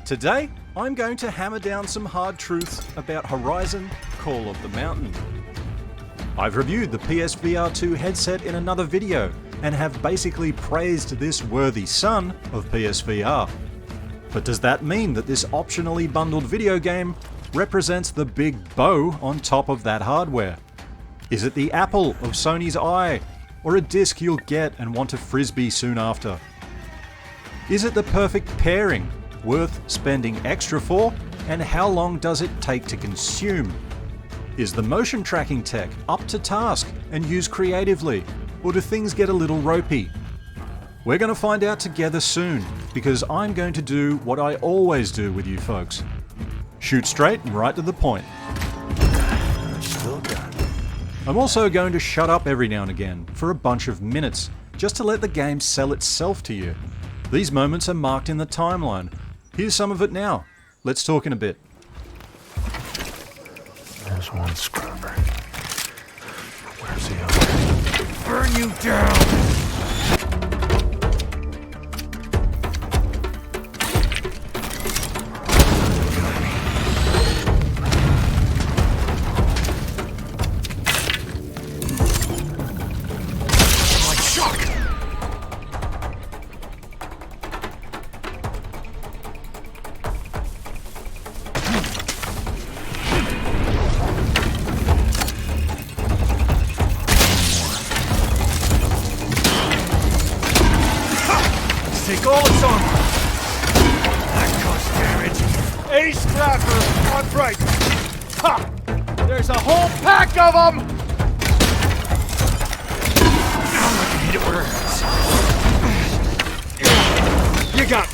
Today, I'm going to hammer down some hard truths about Horizon Call of the Mountain. I've reviewed the PSVR2 headset in another video and have basically praised this worthy son of PSVR. But does that mean that this optionally bundled video game represents the big bow on top of that hardware? Is it the apple of Sony's eye, or a disc you'll get and want to frisbee soon after? Is it the perfect pairing, worth spending extra for, and how long does it take to consume? Is the motion tracking tech up to task and used creatively, or do things get a little ropey? We're going to find out together soon, because I'm going to do what I always do with you folks. Shoot straight and right to the point. Still got it. I'm also going to shut up every now and again for a bunch of minutes, just to let the game sell itself to you. These moments are marked in the timeline. Here's some of it now. Let's talk in a bit. There's one scrubber. Where's the other? Burn you down! Take all its armor! That caused damage! Ace Trapper on right! Ha! There's a whole pack of them! Now I can hit it where it hurts. You got me!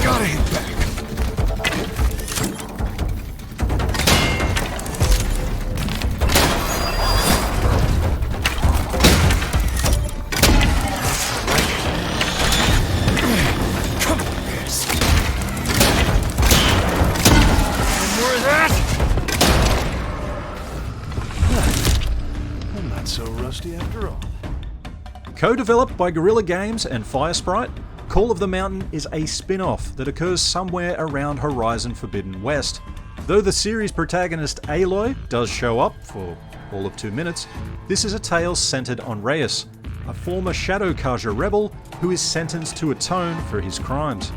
Gotta hit back. Come on, guys. And more of that. I'm not so rusty after all. Co-developed by Guerrilla Games and Firesprite, Call of the Mountain is a spin-off that occurs somewhere around Horizon Forbidden West. Though the series protagonist Aloy does show up for all of 2 minutes, this is a tale centered on Reyes, a former Shadow Kaja rebel who is sentenced to atone for his crimes.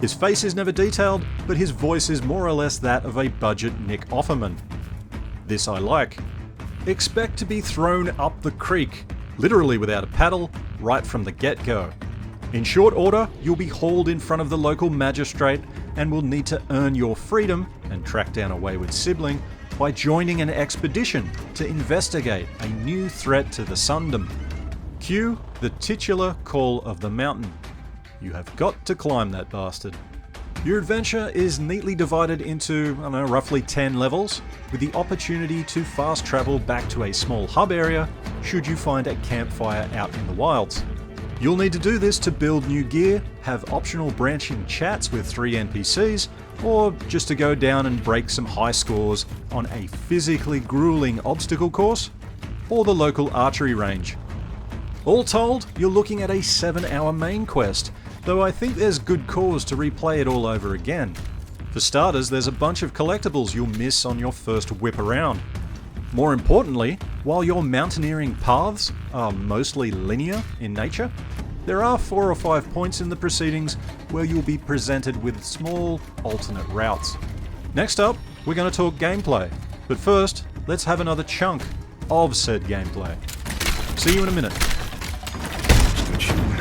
His face is never detailed, but his voice is more or less that of a budget Nick Offerman. This I like. Expect to be thrown up the creek, literally without a paddle, right from the get-go. In short order, you'll be hauled in front of the local magistrate and will need to earn your freedom and track down a wayward sibling by joining an expedition to investigate a new threat to the Sundom. Cue the titular Call of the Mountain. You have got to climb that bastard. Your adventure is neatly divided into, roughly 10 levels, with the opportunity to fast travel back to a small hub area should you find a campfire out in the wilds. You'll need to do this to build new gear, have optional branching chats with 3 NPCs, or just to go down and break some high scores on a physically grueling obstacle course, or the local archery range. All told, you're looking at a 7-hour main quest, though I think there's good cause to replay it all over again. For starters, there's a bunch of collectibles you'll miss on your first whip around. More importantly, while your mountaineering paths are mostly linear in nature, there are 4 or 5 points in the proceedings where you'll be presented with small alternate routes. Next up, we're going to talk gameplay, but first, let's have another chunk of said gameplay. See you in a minute. Good shooting.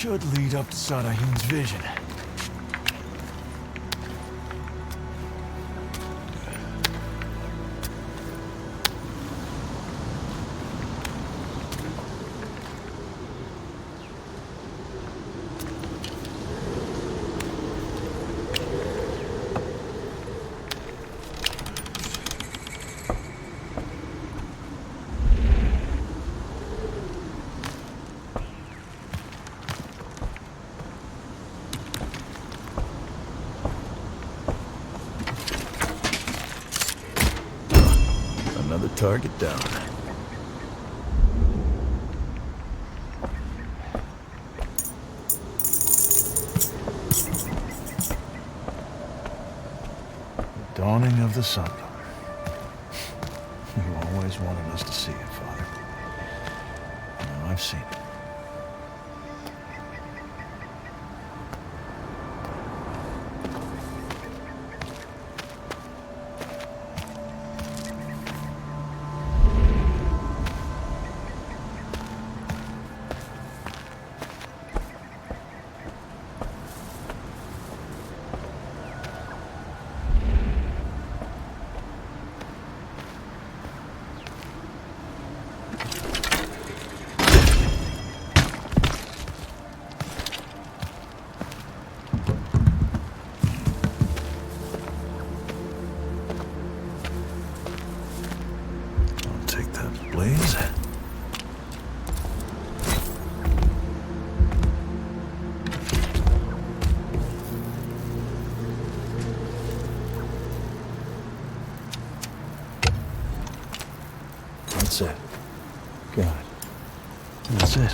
should lead up to Sadahin's vision. Another target down. The dawning of the sun. You always wanted us to see it, Father. Now I've seen it. Blaze. That's it. God. That's it.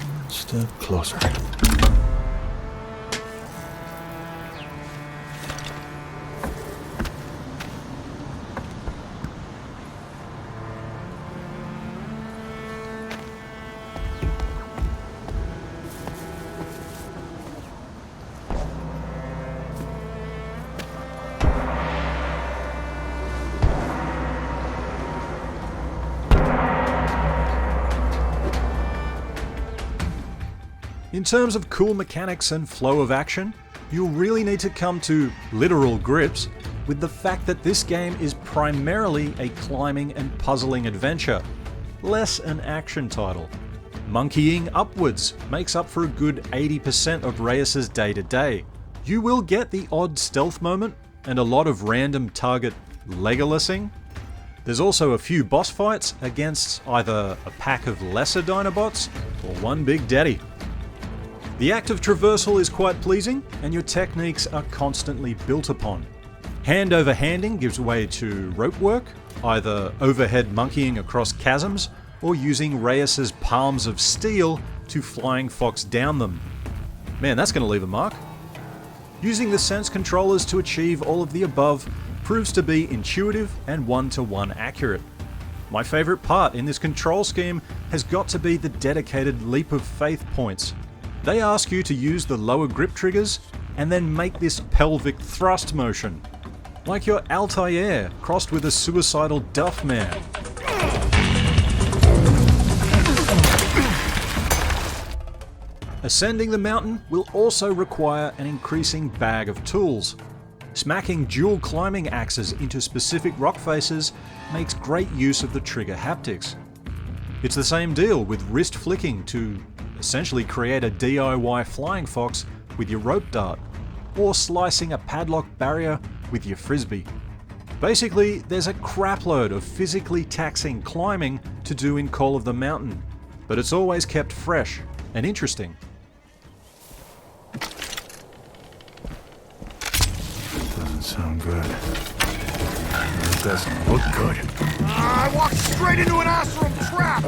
One step closer. In terms of cool mechanics and flow of action, you'll really need to come to literal grips with the fact that this game is primarily a climbing and puzzling adventure, less an action title. Monkeying upwards makes up for a good 80% of Reyes' day-to-day. You will get the odd stealth moment and a lot of random target Legolasing. There's also a few boss fights against either a pack of lesser Dinobots or one big daddy. The act of traversal is quite pleasing, and your techniques are constantly built upon. Hand over handing gives way to rope work, either overhead monkeying across chasms or using Reyes' palms of steel to flying fox down them. Man, that's going to leave a mark. Using the sense controllers to achieve all of the above proves to be intuitive and one-to-one accurate. My favourite part in this control scheme has got to be the dedicated leap of faith points. They ask you to use the lower grip triggers and then make this pelvic thrust motion, like your Altair crossed with a suicidal Duff Man. Ascending the mountain will also require an increasing bag of tools. Smacking dual climbing axes into specific rock faces makes great use of the trigger haptics. It's the same deal with wrist flicking to essentially create a DIY flying fox with your rope dart, or slicing a padlock barrier with your frisbee. Basically, there's a crapload of physically taxing climbing to do in Call of the Mountain, but it's always kept fresh and interesting. Doesn't sound good. It doesn't look good. I walked straight into an Astrum trap!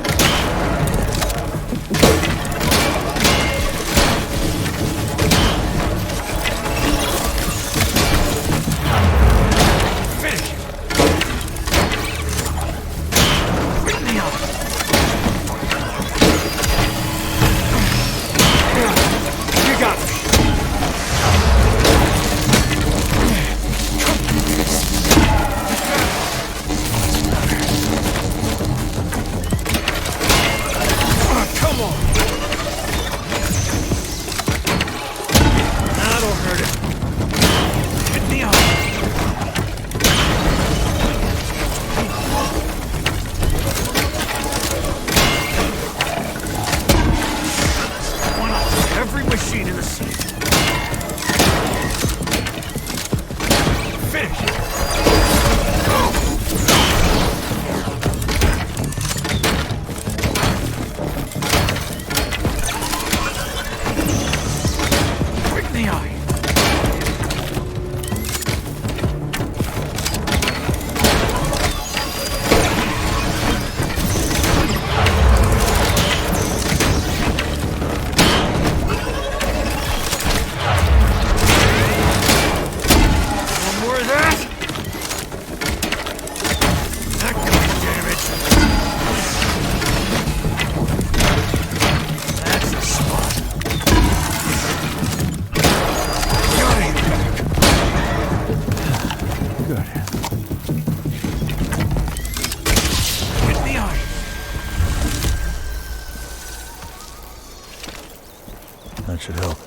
That should help.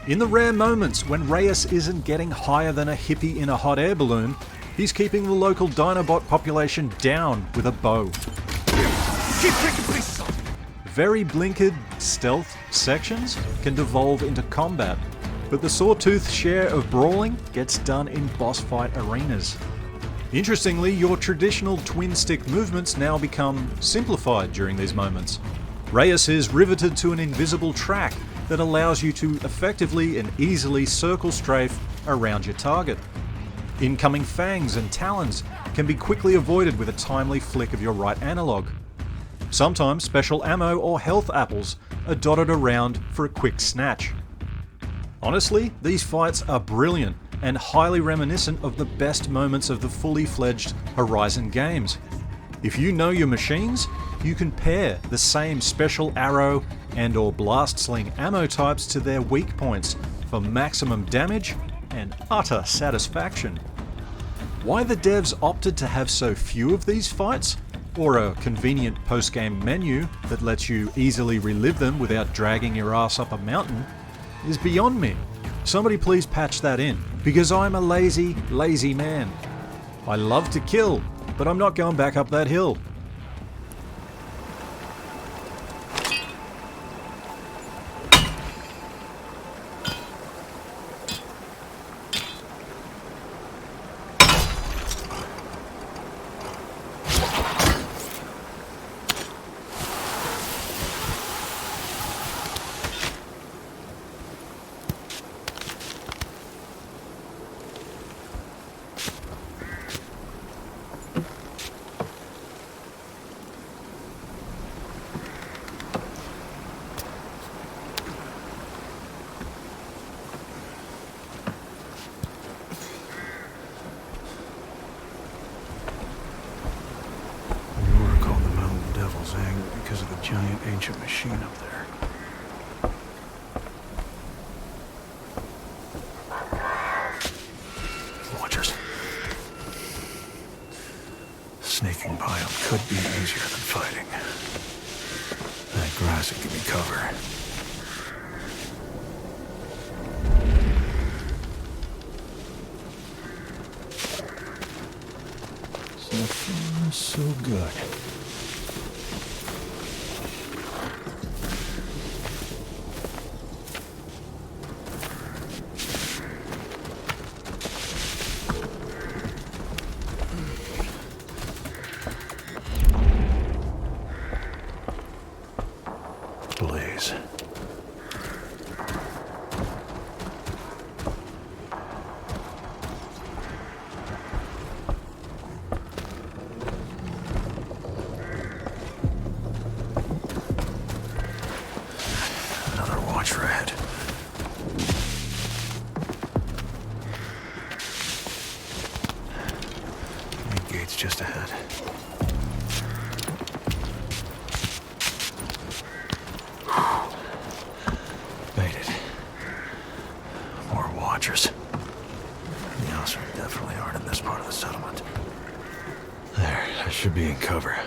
In the rare moments when Reyes isn't getting higher than a hippie in a hot air balloon, he's keeping the local Dinobot population down with a bow. Keep taking pieces. Very blinkered stealth sections can devolve into combat, but the Sawtooth's share of brawling gets done in boss fight arenas. Interestingly, your traditional twin-stick movements now become simplified during these moments. Reyes is riveted to an invisible track that allows you to effectively and easily circle strafe around your target. Incoming fangs and talons can be quickly avoided with a timely flick of your right analog. Sometimes special ammo or health apples are dotted around for a quick snatch. Honestly, these fights are brilliant and highly reminiscent of the best moments of the fully fledged Horizon games. If you know your machines, you can pair the same special arrow and or blast sling ammo types to their weak points for maximum damage and utter satisfaction. Why the devs opted to have so few of these fights, or a convenient post-game menu that lets you easily relive them without dragging your ass up a mountain, is beyond me. Somebody please patch that in, because I'm a lazy, lazy man. I love to kill, but I'm not going back up that hill. Because of the giant ancient machine up there. Watchers. Sneaking by them could be easier than fighting. That grass would give me cover. So far, so good. Blaze. Another watcher ahead. Main gate's just ahead. Made it. More watchers. The Osprey definitely aren't in this part of the settlement. There, I should be in cover.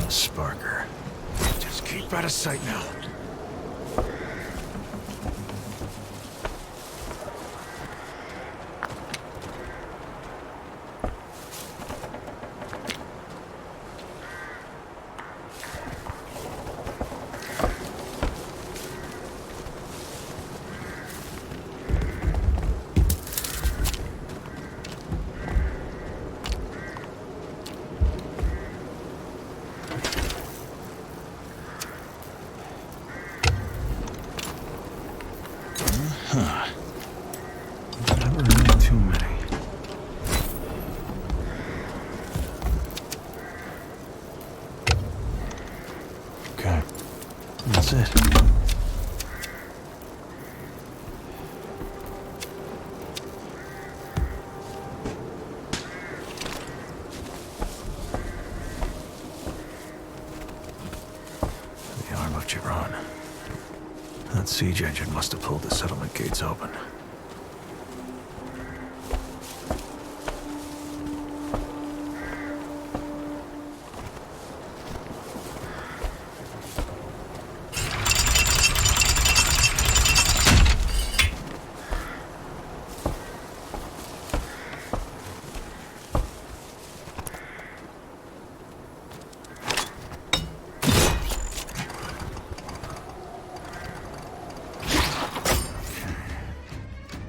Sparker. Just keep out of sight now. left you, Ron. That siege engine must have pulled the settlement gates open.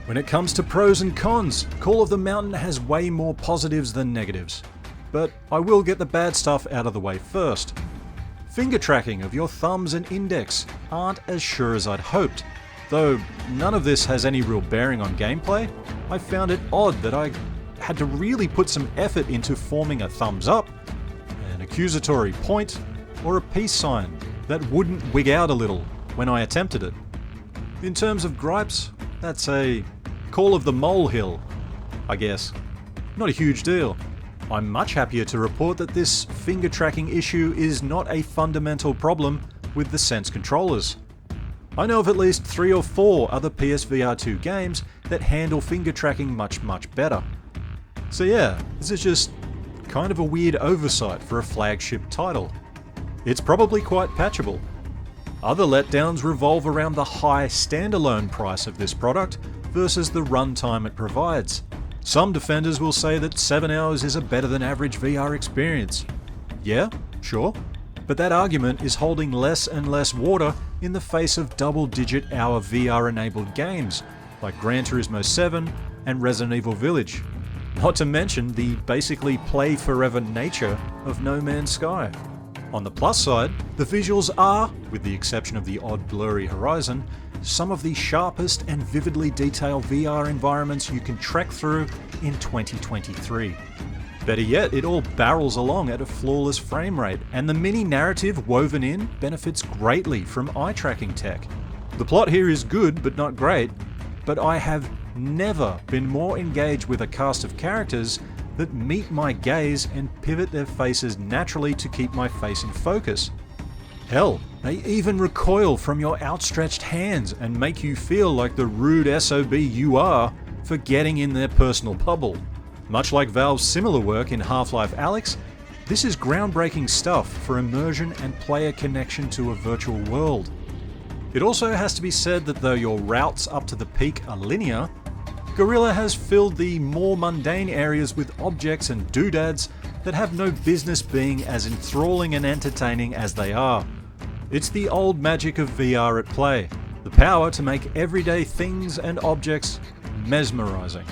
When it comes to pros and cons, Call of the Mountain has way more positives than negatives. But I will get the bad stuff out of the way first. Finger tracking of your thumbs and index aren't as sure as I'd hoped. Though none of this has any real bearing on gameplay, I found it odd that I had to really put some effort into forming a thumbs up, an accusatory point, or a peace sign that wouldn't wig out a little when I attempted it. In terms of gripes, that's a Call of the Molehill, I guess. Not a huge deal. I'm much happier to report that this finger tracking issue is not a fundamental problem with the Sense controllers. I know of at least 3 or 4 other PSVR2 games that handle finger tracking much better. So yeah, this is just kind of a weird oversight for a flagship title. It's probably quite patchable. Other letdowns revolve around the high standalone price of this product versus the runtime it provides. Some defenders will say that 7 hours is a better than average VR experience. Yeah, sure, but that argument is holding less and less water in the face of double-digit hour VR-enabled games like Gran Turismo 7 and Resident Evil Village. Not to mention the basically play forever nature of No Man's Sky. On the plus side, the visuals are, with the exception of the odd blurry horizon, some of the sharpest and vividly detailed VR environments you can trek through in 2023. Better yet, it all barrels along at a flawless frame rate, and the mini narrative woven in benefits greatly from eye tracking tech. The plot here is good but not great, but I have never been more engaged with a cast of characters that meet my gaze and pivot their faces naturally to keep my face in focus. Hell, they even recoil from your outstretched hands and make you feel like the rude SOB you are for getting in their personal bubble. Much like Valve's similar work in Half-Life Alyx, this is groundbreaking stuff for immersion and player connection to a virtual world. It also has to be said that though your routes up to the peak are linear, Guerrilla has filled the more mundane areas with objects and doodads that have no business being as enthralling and entertaining as they are. It's the old magic of VR at play, the power to make everyday things and objects mesmerizing.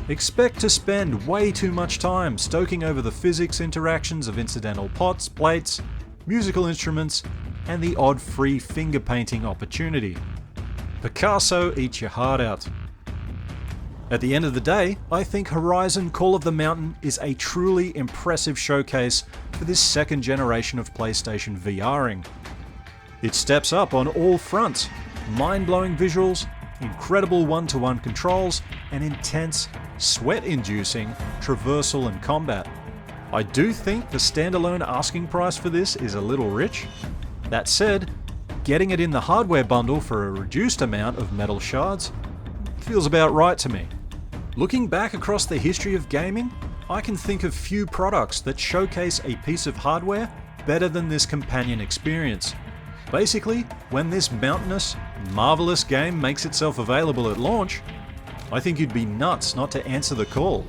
Expect to spend way too much time stoking over the physics interactions of incidental pots, plates, musical instruments, and the odd free finger painting opportunity. Picasso, eat your heart out. At the end of the day, I think Horizon Call of the Mountain is a truly impressive showcase for this second generation of PlayStation VRing. It steps up on all fronts: mind-blowing visuals, incredible one-to-one controls, and intense, sweat-inducing traversal and combat. I do think the standalone asking price for this is a little rich. That said, getting it in the hardware bundle for a reduced amount of metal shards feels about right to me. Looking back across the history of gaming, I can think of few products that showcase a piece of hardware better than this companion experience. Basically, when this mountainous, marvelous game makes itself available at launch, I think you'd be nuts not to answer the call.